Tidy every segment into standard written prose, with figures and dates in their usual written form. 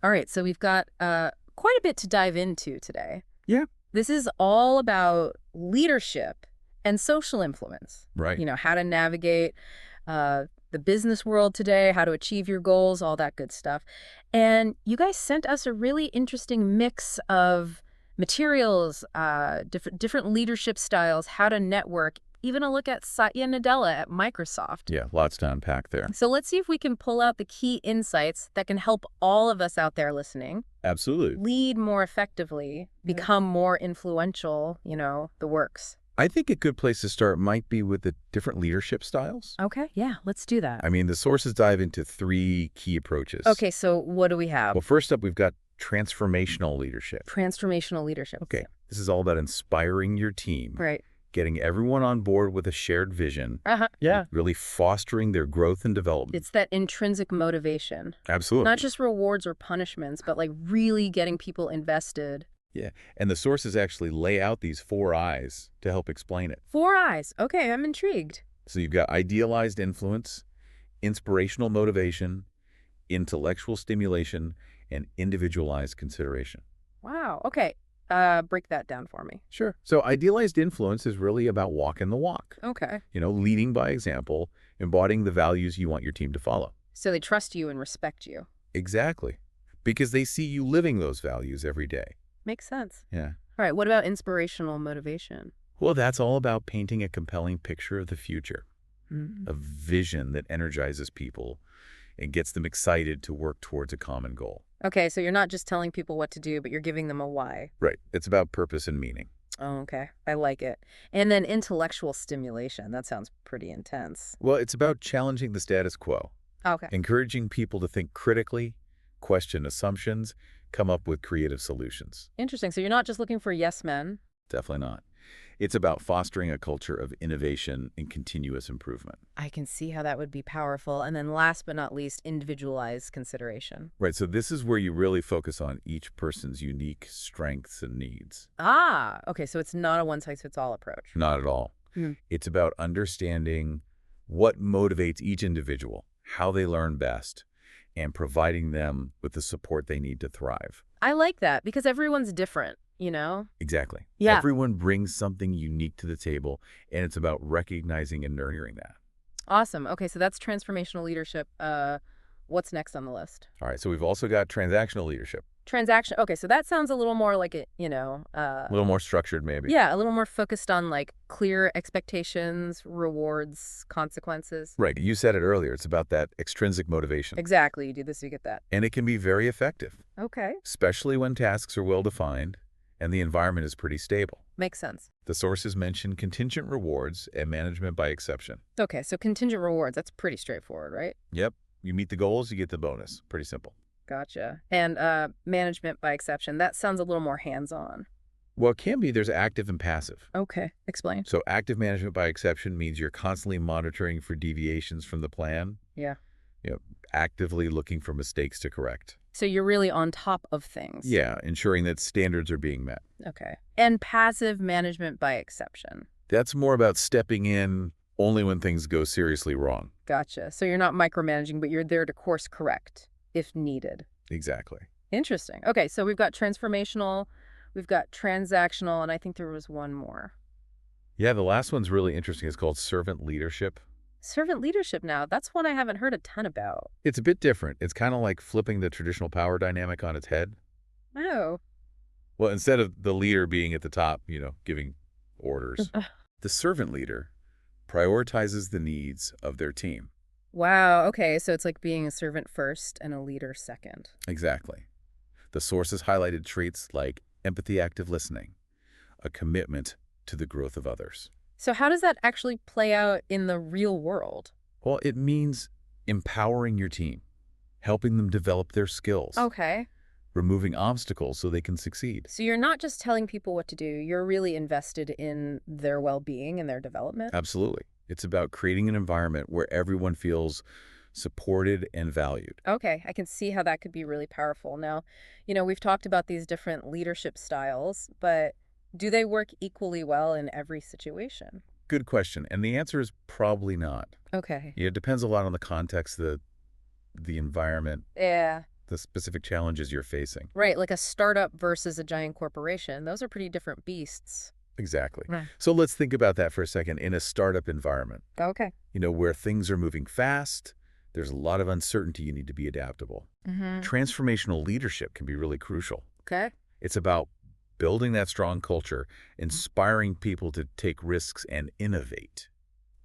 All right, so we've got quite a bit to dive into today. Yeah. This is all about leadership and social influence. Right. How to navigate the business world today, how to achieve your goals, all that good stuff. And you guys sent us a really interesting mix of materials, different leadership styles, how to network, even a look at Satya Nadella at Microsoft. Yeah, lots to unpack there. So let's see if we can pull out the key insights that can help all of us out there listening Absolutely. lead more effectively, become more influential, the works. I think a good place to start might be with the different leadership styles. Okay, yeah, let's do that. I mean, the sources dive into three key approaches. Okay, so what do we have? Well, first up, we've got transformational leadership. Transformational leadership. Okay. This is all about inspiring your team. Right. Getting everyone on board with a shared vision. Yeah. Really fostering their growth and development. It's that intrinsic motivation. Absolutely. Not just rewards or punishments, but like really getting people invested. Yeah. And the sources actually lay out these 4 I's to help explain it. 4 eyes. Okay, I'm intrigued. So you've got idealized influence, inspirational motivation, intellectual stimulation, and individualized consideration. Wow. Okay. Break that down for me. Sure. So idealized influence is really about walking the walk. Okay. Leading by example, embodying the values you want your team to follow. So they trust you and respect you. Exactly. Because they see you living those values every day. Makes sense. Yeah. All right, what about inspirational motivation? Well, that's all about painting a compelling picture of the future. A vision that energizes people and gets them excited to work towards a common goal. Okay, so you're not just telling people what to do, but you're giving them a why. Right. It's about purpose and meaning. Oh, okay. I like it. And then intellectual stimulation. That sounds pretty intense. Well, it's about challenging the status quo, Okay. encouraging people to think critically, question assumptions, come up with creative solutions. Interesting. So you're not just looking for yes men. Definitely not. It's about fostering a culture of innovation and continuous improvement. I can see how that would be powerful. And then last but not least, individualized consideration. Right, so this is where you really focus on each person's unique strengths and needs. Ah, okay. So it's not a one-size-fits-all approach. Not at all. It's about understanding what motivates each individual, how they learn best, and providing them with the support they need to thrive. I like that because everyone's different, Exactly. Yeah. Everyone brings something unique to the table, and it's about recognizing and nurturing that. Awesome. Okay, so that's transformational leadership. What's next on the list? All right, so we've also got transactional leadership. Transaction. Okay, so that sounds a little more like A little more structured, maybe. yeah, a little more focused on like clear expectations, rewards, consequences. Right, you said it earlier. It's about that extrinsic motivation. Exactly. You do this, you get that. And it can be very effective, Okay. especially when tasks are well-defined and the environment is pretty stable. Makes sense. The sources mention contingent rewards and management by exception. Okay, so contingent rewards, that's pretty straightforward, right? Yep, you meet the goals, you get the bonus. Pretty simple. Gotcha. And management by exception, that sounds a little more hands-on. Well, it can be. There's active and passive. Okay, explain. So active management by exception means you're constantly monitoring for deviations from the plan, Yeah. actively looking for mistakes to correct. So you're really on top of things. Yeah, ensuring that standards are being met. Okay. And passive management by exception. That's more about stepping in only when things go seriously wrong. Gotcha. So you're not micromanaging, but you're there to course correct if needed. Exactly. Interesting. Okay, so we've got transformational, we've got transactional, and I think there was one more. Yeah, the last one's really interesting. It's called servant leadership. Servant leadership now, that's one I haven't heard a ton about. It's a bit different. It's kind of like flipping the traditional power dynamic on its head. Oh. Well, instead of the leader being at the top, giving orders, Ugh. the servant leader prioritizes the needs of their team. Wow, okay, so it's like being a servant first and a leader second. Exactly. The sources highlighted traits like empathy, active listening, a commitment to the growth of others. So how does that actually play out in the real world? Well, it means empowering your team, helping them develop their skills, Okay. removing obstacles so they can succeed. So you're not just telling people what to do, you're really invested in their well-being and their development? Absolutely. It's about creating an environment where everyone feels supported and valued. Okay, I can see how that could be really powerful. Now, we've talked about these different leadership styles, but do they work equally well in every situation? Good question. And the answer is probably not. Okay. Yeah, it depends a lot on the context, the environment. Yeah. the specific challenges you're facing. Right, like a startup versus a giant corporation. Those are pretty different beasts. Exactly. Right. So let's think about that for a second in a startup environment, Okay. where things are moving fast, there's a lot of uncertainty, you need to be adaptable. Mm-hmm. Transformational leadership can be really crucial. Okay. It's about building that strong culture, inspiring people to take risks and innovate.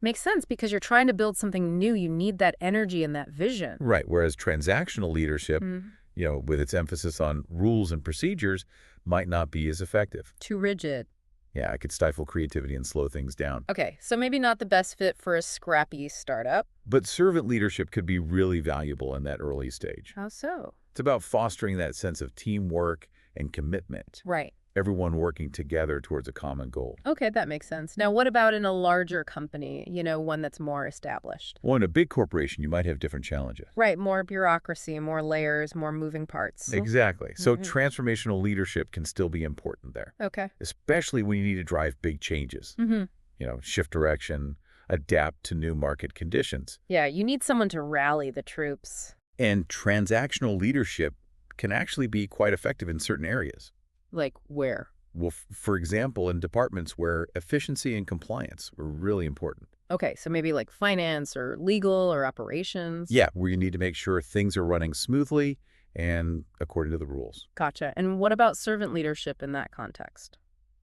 Makes sense because you're trying to build something new. You need that energy and that vision. Right, whereas transactional leadership, Mhm. with its emphasis on rules and procedures, might not be as effective. Too rigid. Yeah, it could stifle creativity and slow things down. Okay, so maybe not the best fit for a scrappy startup. But servant leadership could be really valuable in that early stage. How so? It's about fostering that sense of teamwork and commitment, Right. everyone working together towards a common goal. Okay, that makes sense. Now, what about in a larger company, one that's more established? Well, in a big corporation, you might have different challenges. Right, more bureaucracy, more layers, more moving parts. Exactly. So Mhm. transformational leadership can still be important there, Okay. especially when you need to drive big changes. Mm-hmm. Shift direction, adapt to new market conditions. Yeah, you need someone to rally the troops. And transactional leadership can actually be quite effective in certain areas. Like where? Well, for example, in departments where efficiency and compliance are really important. Okay, so maybe like finance or legal or operations. Yeah, where you need to make sure things are running smoothly and according to the rules. Gotcha. And what about servant leadership in that context?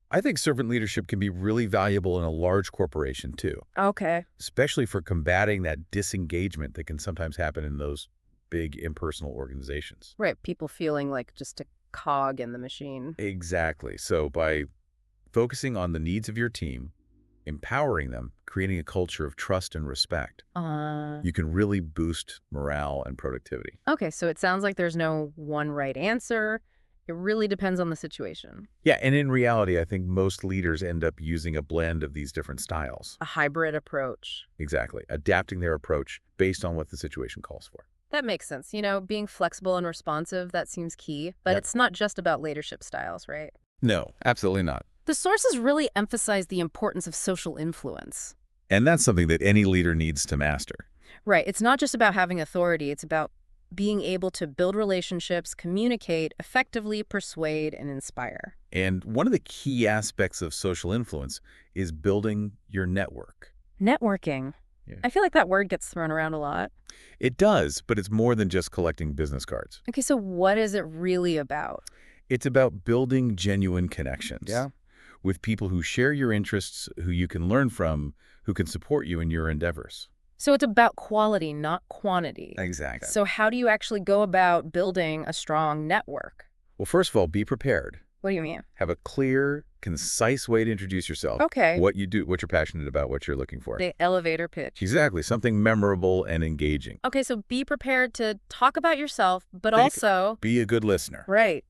I think servant leadership can be really valuable in a large corporation too, Okay. especially for combating that disengagement that can sometimes happen in those big impersonal organizations. Right, people feeling like just a cog in the machine. Exactly. So by focusing on the needs of your team, empowering them, creating a culture of trust and respect, you can really boost morale and productivity. Okay, so it sounds like there's no one right answer. It really depends on the situation. Yeah, and in reality, I think most leaders end up using a blend of these different styles. A hybrid approach. Exactly. Adapting their approach based on what the situation calls for. That makes sense. Being flexible and responsive, that seems key. But Yep. it's not just about leadership styles, right? No, absolutely not. The sources really emphasize the importance of social influence. And that's something that any leader needs to master. Right. It's not just about having authority. It's about being able to build relationships, communicate, effectively persuade, and inspire. And one of the key aspects of social influence is building your network. Networking. Yeah. I feel like that word gets thrown around a lot. It does, but it's more than just collecting business cards. Okay, so what is it really about? It's about building genuine connections with people who share your interests, who you can learn from, who can support you in your endeavors. So it's about quality, not quantity. Exactly. So how do you actually go about building a strong network? Well, first of all, be prepared. What do you mean? Have a clear, concise way to introduce yourself. Okay. What you do, what you're passionate about, what you're looking for. The elevator pitch. Exactly. Something memorable and engaging. Okay, so be prepared to talk about yourself, but also... Be a good listener. Right.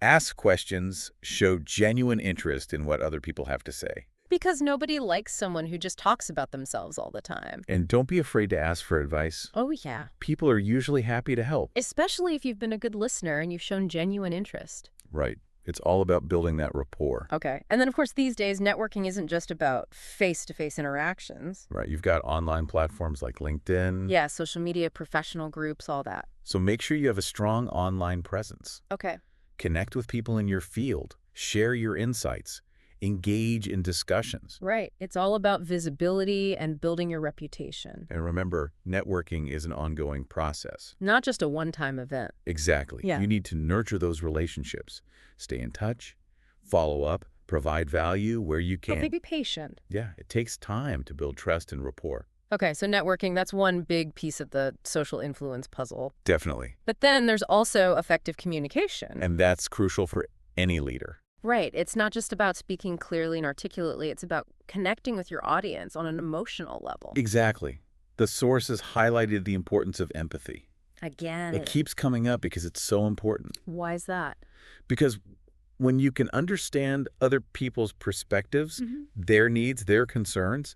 Ask questions, show genuine interest in what other people have to say. Because nobody likes someone who just talks about themselves all the time. And don't be afraid to ask for advice. Oh, yeah. People are usually happy to help. Especially if you've been a good listener and you've shown genuine interest. Right. It's all about building that rapport. Okay. And then, of course, these days, networking isn't just about face-to-face interactions. Right. You've got online platforms like LinkedIn. Yeah, social media, professional groups, all that. So make sure you have a strong online presence. Okay. Connect with people in your field. Share your insights. Engage in discussions. Right. It's all about visibility and building your reputation. And remember, networking is an ongoing process. Not just a one-time event. Exactly. Yeah. You need to nurture those relationships. Stay in touch, follow up, provide value where you can. Okay, be patient. Yeah, it takes time to build trust and rapport. Okay, so networking, that's one big piece of the social influence puzzle. Definitely. But then there's also effective communication. And that's crucial for any leader. Right. It's not just about speaking clearly and articulately. It's about connecting with your audience on an emotional level. Exactly. The sources highlighted the importance of empathy. Again. It keeps coming up because it's so important. Why is that? Because when you can understand other people's perspectives, their needs, their concerns,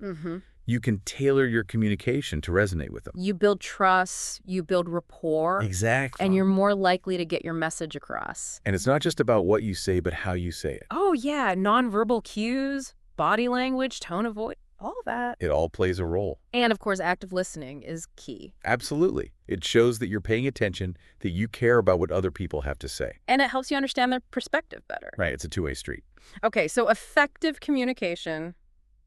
you can tailor your communication to resonate with them. You build trust, you build rapport. Exactly. And you're more likely to get your message across. And it's not just about what you say, but how you say it. Oh, yeah. Nonverbal cues, body language, tone of voice. All that. It all plays a role. And of course, active listening is key. Absolutely. It shows that you're paying attention, that you care about what other people have to say. And it helps you understand their perspective better. Right, it's a two-way street. Okay, so effective communication,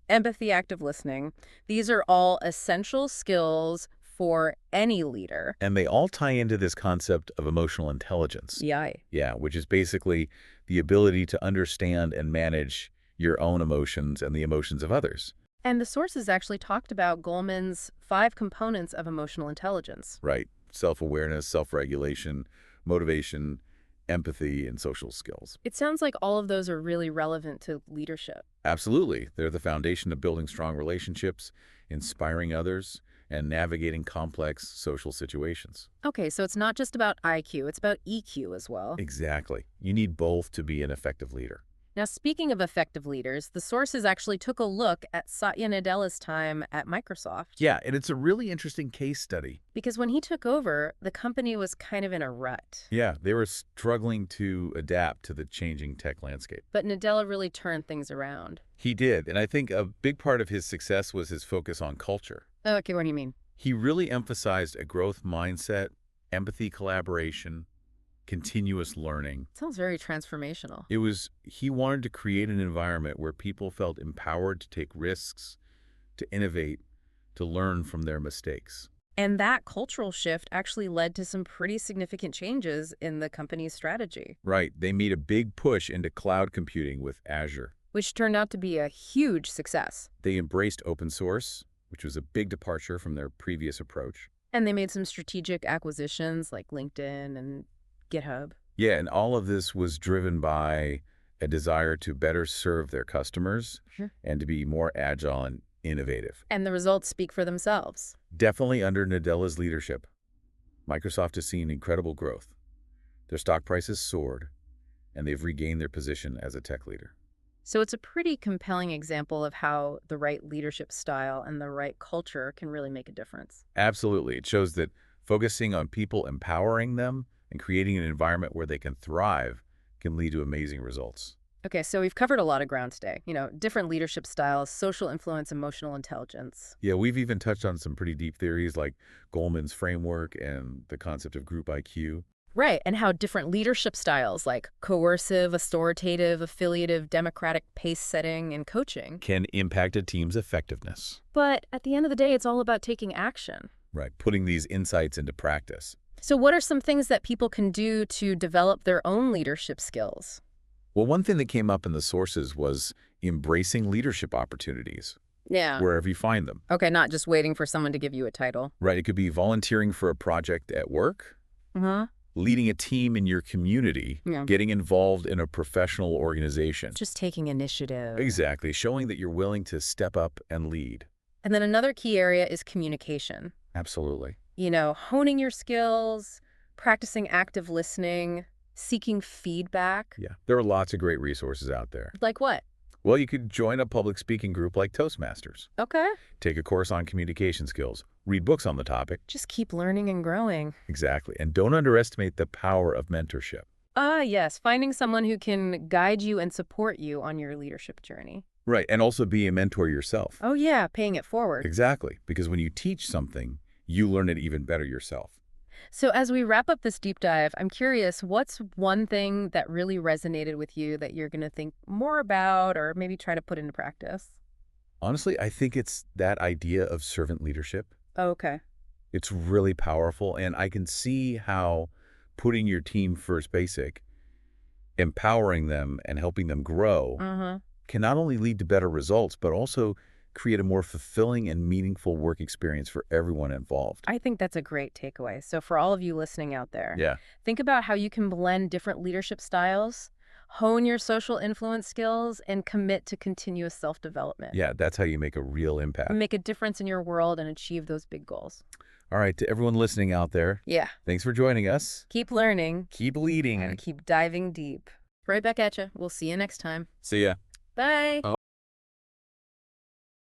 empathy, active listening, these are all essential skills for any leader. And they all tie into this concept of emotional intelligence. Yay. Yeah, which is basically the ability to understand and manage your own emotions and the emotions of others. And the sources actually talked about Goleman's 5 components of emotional intelligence. Right. Self-awareness, self-regulation, motivation, empathy, and social skills. It sounds like all of those are really relevant to leadership. Absolutely. They're the foundation of building strong relationships, inspiring others, and navigating complex social situations. Okay, so it's not just about IQ, it's about EQ as well. Exactly. You need both to be an effective leader. Now, speaking of effective leaders, the sources actually took a look at Satya Nadella's time at Microsoft. Yeah, and it's a really interesting case study. Because when he took over, the company was kind of in a rut. Yeah, they were struggling to adapt to the changing tech landscape. But Nadella really turned things around. He did, and I think a big part of his success was his focus on culture. Okay, what do you mean? He really emphasized a growth mindset, empathy, collaboration, continuous learning. Sounds very transformational. He wanted to create an environment where people felt empowered to take risks, to innovate, to learn from their mistakes. And that cultural shift actually led to some pretty significant changes in the company's strategy. Right. They made a big push into cloud computing with Azure. Which turned out to be a huge success. They embraced open source, which was a big departure from their previous approach. And they made some strategic acquisitions like LinkedIn and GitHub. Yeah, and all of this was driven by a desire to better serve their customers and to be more agile and innovative. And the results speak for themselves. Definitely under Nadella's leadership, Microsoft has seen incredible growth. Their stock prices soared, and they've regained their position as a tech leader. So it's a pretty compelling example of how the right leadership style and the right culture can really make a difference. Absolutely. It shows that focusing on people, empowering them, and creating an environment where they can thrive can lead to amazing results. Okay, so we've covered a lot of ground today. Different leadership styles, social influence, emotional intelligence. Yeah, we've even touched on some pretty deep theories like Goleman's framework and the concept of group IQ. Right, and how different leadership styles like coercive, authoritative, affiliative, democratic, pace-setting, and coaching Can impact a team's effectiveness. But at the end of the day, it's all about taking action. Right, putting these insights into practice. So what are some things that people can do to develop their own leadership skills? Well, one thing that came up in the sources was embracing leadership opportunities, Yeah. wherever you find them. Okay, not just waiting for someone to give you a title. Right, it could be volunteering for a project at work, Uh-huh. leading a team in your community, Yeah. getting involved in a professional organization. Just taking initiative. Exactly, showing that you're willing to step up and lead. And then another key area is communication. Absolutely. Honing your skills, practicing active listening, seeking feedback. Yeah, there are lots of great resources out there. Like what? Well, you could join a public speaking group like Toastmasters, Okay. take a course on communication skills, read books on the topic. Just keep learning and growing. Exactly, and don't underestimate the power of mentorship. Yes, finding someone who can guide you and support you on your leadership journey. Right, and also be a mentor yourself. Oh yeah, paying it forward. Exactly, because when you teach something, you learn it even better yourself. So as we wrap up this deep dive, I'm curious, what's one thing that really resonated with you that you're going to think more about or maybe try to put into practice? Honestly, I think it's that idea of servant leadership. Okay. It's really powerful, and I can see how putting your team first basic, empowering them and helping them grow Uh-huh. can not only lead to better results, but also create a more fulfilling and meaningful work experience for everyone involved. I think that's a great takeaway. So for all of you listening out there, Yeah, think about how you can blend different leadership styles, hone your social influence skills, and commit to continuous self-development. yeah, that's how you make a real impact. Make a difference in your world and achieve those big goals. All right, to everyone listening out there, Yeah. thanks for joining us. Keep learning Keep leading. and keep diving deep. Right back at you. We'll see you next time. See ya. Bye.